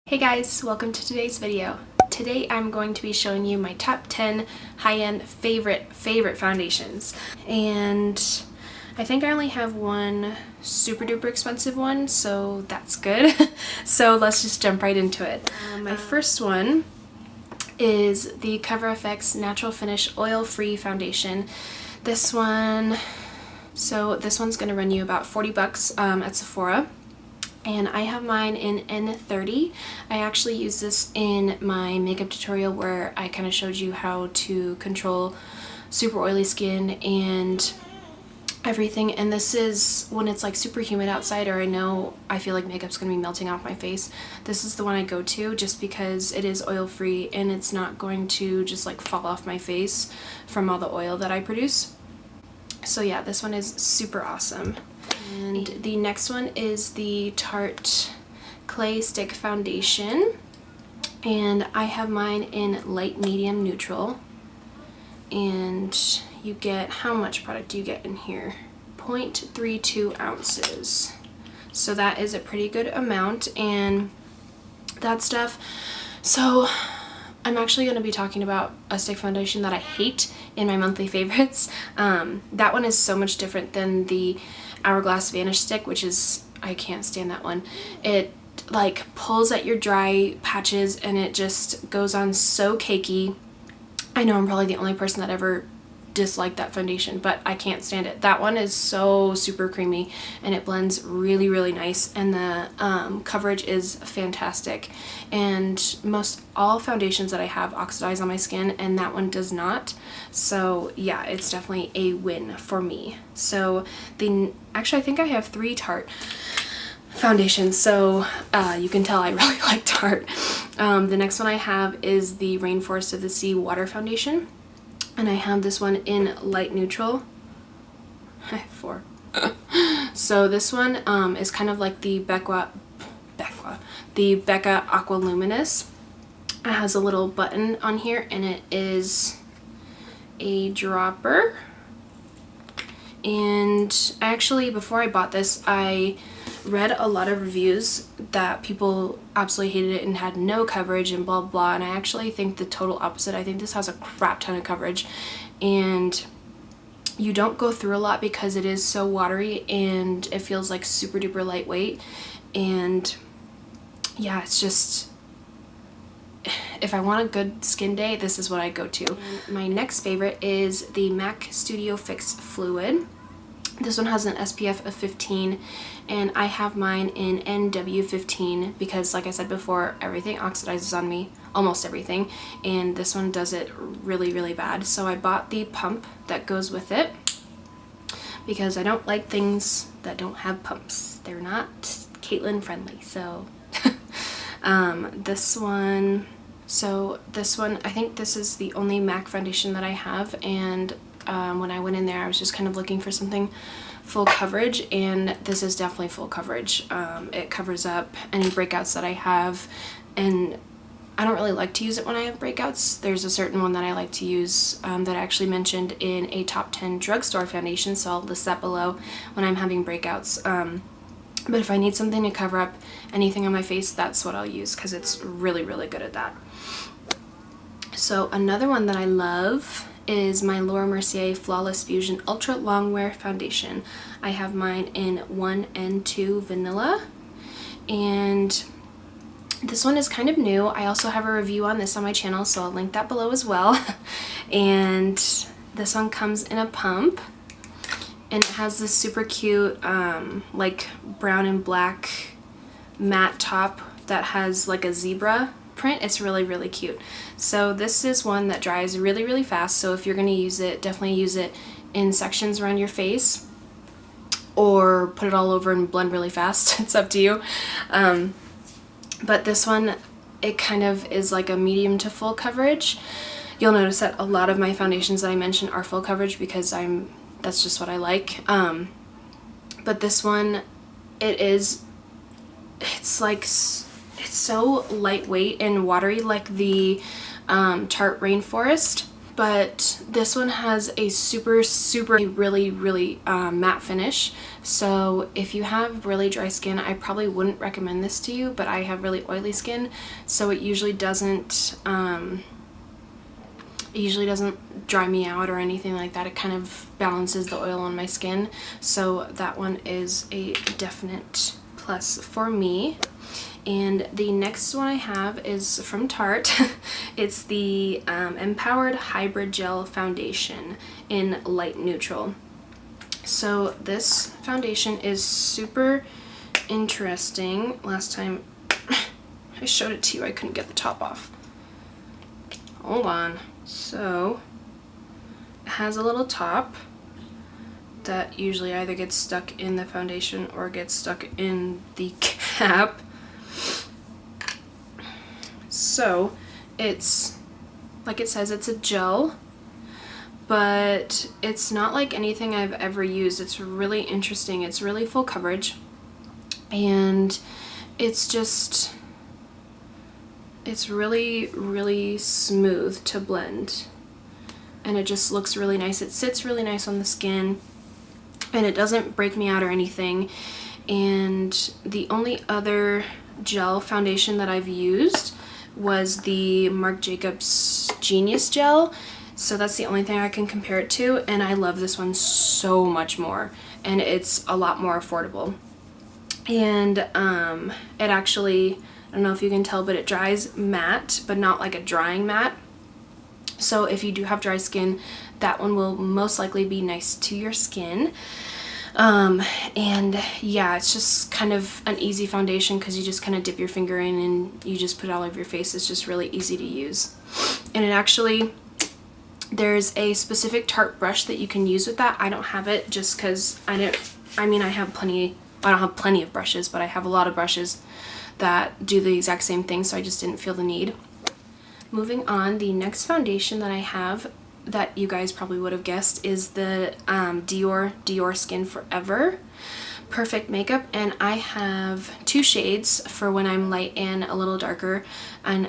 Hey guys, welcome to today's video. Today I'm going to be showing you my top 10 high-end favorite foundations. And I think I only have one super duper expensive one, so that's good. So let's just jump right into it. My first one is the Cover FX Natural Finish Oil-Free Foundation. This one's gonna run you about 40 bucks at Sephora. And I have mine in N30. I actually use this in my makeup tutorial where I kind of showed you how to control super oily skin and everything. And this is when it's like super humid outside, or I feel like makeup's gonna be melting off my face. This is the one I go to just because it is oil free and it's not going to just like fall off my face from all the oil that I produce. So yeah, this one is super awesome. And the next one is the Tarte Clay Stick Foundation, and I have mine in light medium neutral. And you get, how much product do you get in here? 0.32 ounces. So that is a pretty good amount and that stuff. So I'm actually going to be talking about a stick foundation that I hate in my monthly favorites. That one is so much different than the Hourglass Vanish stick, which is, I can't stand that one. It like pulls at your dry patches and it just goes on so cakey. I know I'm probably the only person that ever disliked that foundation, but I can't stand it. That one is so super creamy and it blends really nice, and the coverage is fantastic. And most all foundations that I have oxidize on my skin and that one does not. So yeah, it's definitely a win for me. So actually I think I have 3 Tarte foundations, so you can tell I really like Tarte. The next one I have is the Rainforest of the Sea Water Foundation. And I have this one in light neutral. I have 4. So this one is kind of like the Becca Aqua Luminous. It has a little button on here and it is a dropper. And actually, before I bought this, I read a lot of reviews that people absolutely hated it and had no coverage and blah blah, and I actually think the total opposite. I think this has a crap ton of coverage and you don't go through a lot because it is so watery and it feels like super duper lightweight. And yeah, it's just, if I want a good skin day, this is what I go to. My next favorite is the MAC Studio Fix Fluid. This one has an SPF of 15 and I have mine in NW15 because, like I said before, everything oxidizes on me, almost everything, and this one does it really bad. So I bought the pump that goes with it because I don't like things that don't have pumps. They're not Caitlin friendly. So this one, I think this is the only MAC foundation that I have, and when I went in there I was just kind of looking for something full coverage, and this is definitely full coverage. It covers up any breakouts that I have, and I don't really like to use it when I have breakouts. There's a certain one that I like to use that I actually mentioned in a top 10 drugstore foundation, so I'll list that below when I'm having breakouts. But if I need something to cover up anything on my face, that's what I'll use because it's really good at that. So another one that I love is my Mercier Flawless Fusion Ultra-Longwear Foundation. I have mine in 1 and 2 Vanilla, and this one is kind of new. I also have a review on this on my channel, so I'll link that below as well. And this one comes in a pump, and it has this super cute like brown and black matte top that has like a zebra print. It's really cute. So this is one that dries really fast, so if you're going to use it, definitely use it in sections around your face or put it all over and blend really fast. It's up to you. But this one, it kind of is like a medium to full coverage. You'll notice that a lot of my foundations that I mentioned are full coverage because that's just what I like. But this one, it's so lightweight and watery like the Tarte Rainforest, but this one has a really matte finish. So if you have really dry skin, I probably wouldn't recommend this to you, but I have really oily skin, so it usually doesn't dry me out or anything like that. It kind of balances the oil on my skin, so that one is a definite plus for me. And the next one I have is from Tarte. It's the Empowered Hybrid Gel Foundation in Light Neutral. So this foundation is super interesting. Last time I showed it to you, I couldn't get the top off. Hold on. So it has a little top that usually either gets stuck in the foundation or gets stuck in the cap. So it's, like it says, it's a gel, but it's not like anything I've ever used. It's really interesting. It's really full coverage, and it's really smooth to blend, and it just looks really nice. It sits really nice on the skin, and it doesn't break me out or anything. And the only other gel foundation that I've used was the Marc Jacobs Genius Gel. So that's the only thing I can compare it to, and I love this one so much more, and it's a lot more affordable. And it actually, I don't know if you can tell, but it dries matte, but not like a drying matte. So if you do have dry skin, that one will most likely be nice to your skin. And yeah, it's just kind of an easy foundation because you just kind of dip your finger in and you just put it all over your face. It's just really easy to use. And it actually, there's a specific Tarte brush that you can use with that. I don't have it just because I don't have plenty of brushes, but I have a lot of brushes that do the exact same thing, so I just didn't feel the need. Moving on, the next foundation that I have that you guys probably would have guessed is the Diorskin Forever Perfect Makeup, and I have two shades for when I'm light and a little darker, and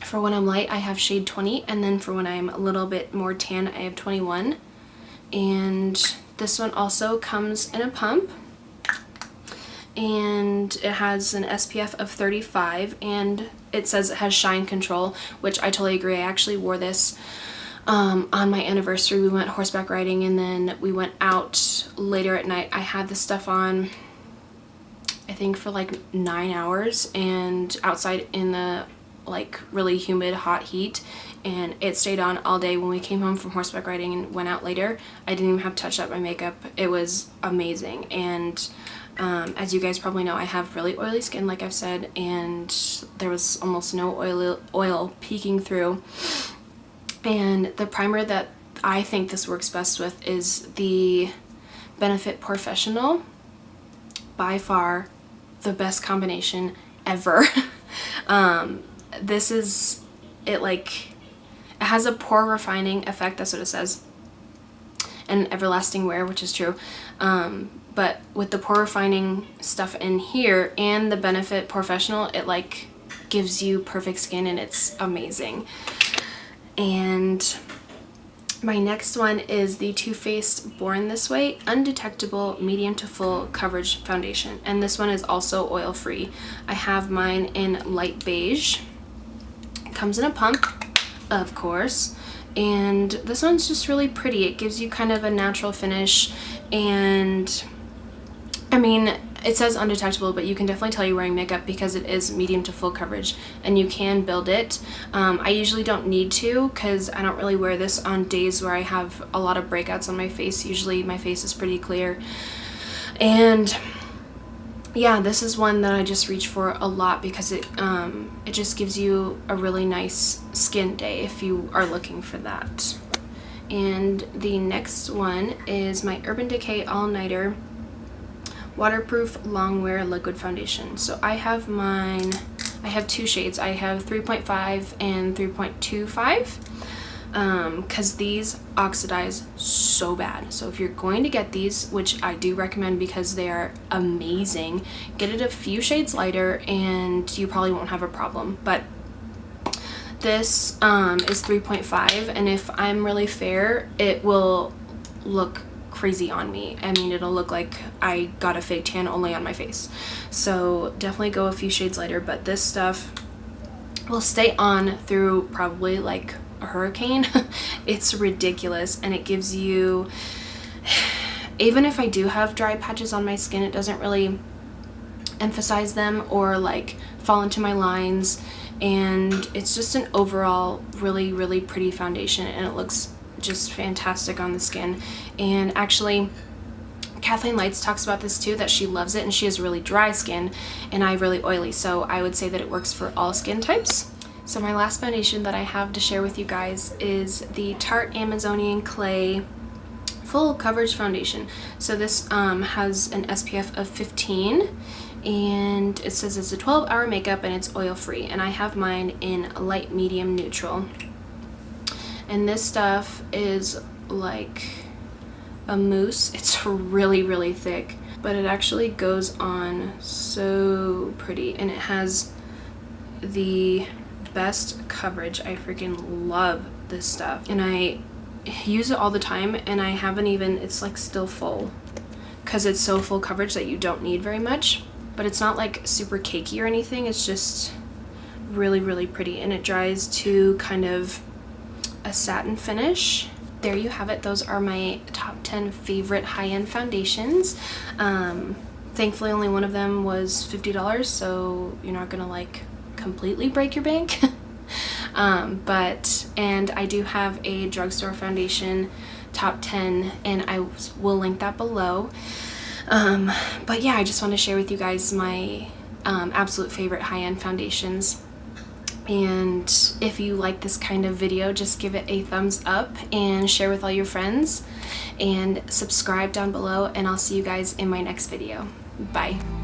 for when I'm light I have shade 20, and then for when I'm a little bit more tan I have 21. And this one also comes in a pump, and it has an SPF of 35, and it says it has shine control, which I totally agree. I actually wore this on my anniversary. We went horseback riding, and then we went out later at night. I had this stuff on, I think, for like 9 hours, and outside in the like really humid hot heat, and it stayed on all day. When we came home from horseback riding and went out later, I didn't even have to touch up my makeup. It was amazing. And as you guys probably know, I have really oily skin, like I've said, and there was almost no oil peeking through. And the primer that I think this works best with is the Benefit Professional. By far the best combination ever. This is, it has a pore refining effect, that's what it says, and everlasting wear, which is true. But with the pore refining stuff in here and the Benefit Professional, it gives you perfect skin, and it's amazing. And my next one is the Too Faced Born This Way Undetectable Medium to Full Coverage Foundation, and this one is also oil free. I have mine in light beige. It comes in a pump, of course, and this one's just really pretty. It gives you kind of a natural finish, and I mean, it says undetectable, but you can definitely tell you're wearing makeup because it is medium to full coverage, and you can build it. I usually don't need to because I don't really wear this on days where I have a lot of breakouts on my face. Usually my face is pretty clear. And yeah, this is one that I just reach for a lot because it just gives you a really nice skin day if you are looking for that. And the next one is my Urban Decay All Nighter Waterproof Longwear Liquid Foundation. So I have mine, I have two shades. I have 3.5 and 3.25 because these oxidize so bad. So if you're going to get these, which I do recommend because they are amazing, get it a few shades lighter and you probably won't have a problem. But This is 3.5, and if I'm really fair, it will look crazy on me. I mean, it'll look like I got a fake tan only on my face. So definitely go a few shades lighter, but this stuff will stay on through probably like a hurricane. It's ridiculous, and it gives you, even if I do have dry patches on my skin, it doesn't really emphasize them or like fall into my lines, and it's just an overall really, really pretty foundation, and it looks just fantastic on the skin. And actually, Kathleen Lights talks about this too, that she loves it, and she has really dry skin and I have really oily, so I would say that it works for all skin types. So my last foundation that I have to share with you guys is the Tarte Amazonian Clay Full Coverage Foundation. So this has an SPF of 15, and it says it's a 12-hour makeup and it's oil free, and I have mine in light medium neutral. And this stuff is like a mousse. It's really, really thick, but it actually goes on so pretty, and it has the best coverage. I freaking love this stuff, and I use it all the time, and I haven't even, it's like still full because it's so full coverage that you don't need very much, but it's not like super cakey or anything. It's just really, really pretty, and it dries to kind of a satin finish. There you have it. Those are my top 10 favorite high-end foundations. Thankfully only one of them was $50, so you're not gonna like completely break your bank. And I do have a drugstore foundation top 10, and I will link that below. But yeah, I just want to share with you guys my absolute favorite high-end foundations. And if you like this kind of video, just give it a thumbs up and share with all your friends, and subscribe down below, and I'll see you guys in my next video. Bye.